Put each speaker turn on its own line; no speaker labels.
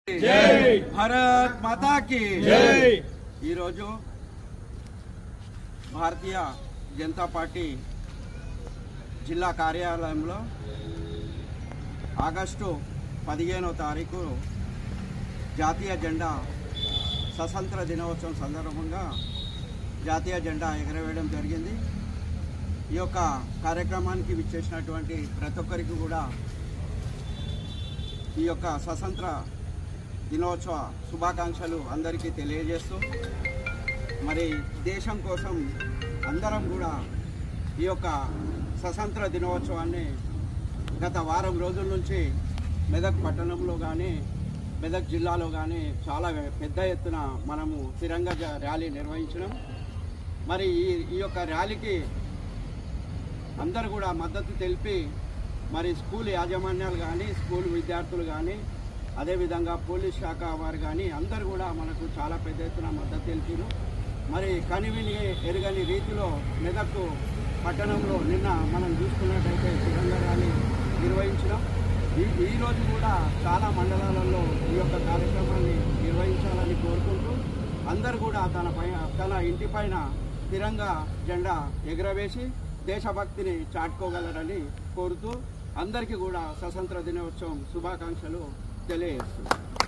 जय भारत माता की जय। भारतीय जनता पार्टी जिला कार्यालय आगस्टु 15వ తారీఖు జాతీయ జెండా స్వతంత్ర దినోత్సవం సందర్భంగా జాతీయ జెండా ఎగరవేయడం జరిగింది। ఈ యొక్క కార్యక్రమానికి విచ్చేసినటువంటి ప్రతి ఒక్కరికి కూడా ఈ యొక్క స్వతంత్ర దినోత్సవ శుభాకాంక్షలు అందరికీ తెలియజేస్తూ మరి దేశం కోసం అందరం కూడా ఈ యొక్క స్వతంత్ర దినోత్సవాన్ని గత వారం రోజుల నుంచి మెదక్ పట్టణంలో కానీ మెదక్ జిల్లాలో కానీ చాలా పెద్ద ఎత్తున మనము తిరంగా ర్యాలీ నిర్వహించడం। మరి ఈ యొక్క ర్యాలీకి అందరూ కూడా మద్దతు తెలిపి మరి స్కూల్ యాజమాన్యాలు కానీ స్కూల్ విద్యార్థులు కానీ అదేవిధంగా పోలీస్ శాఖ వారు కానీ అందరూ కూడా మనకు చాలా పెద్ద ఎత్తున మద్దతు తెలిపారు। మరి కనివిని ఎరుగని రీతిలో మెదక్ పట్టణంలో నిన్న మనం చూసుకున్నట్టయితే తిరంగా ర్యాలీ నిర్వహించడం। ఈరోజు కూడా చాలా మండలాలలో ఈ యొక్క కార్యక్రమాన్ని నిర్వహించాలని కోరుకుంటూ అందరూ కూడా తన ఇంటిపైన తిరంగా జెండా ఎగురవేసి దేశభక్తిని చాటుకోగలరని కోరుతూ అందరికీ కూడా స్వతంత్ర దినోత్సవం శుభాకాంక్షలు తెలియజేస్తున్నాను।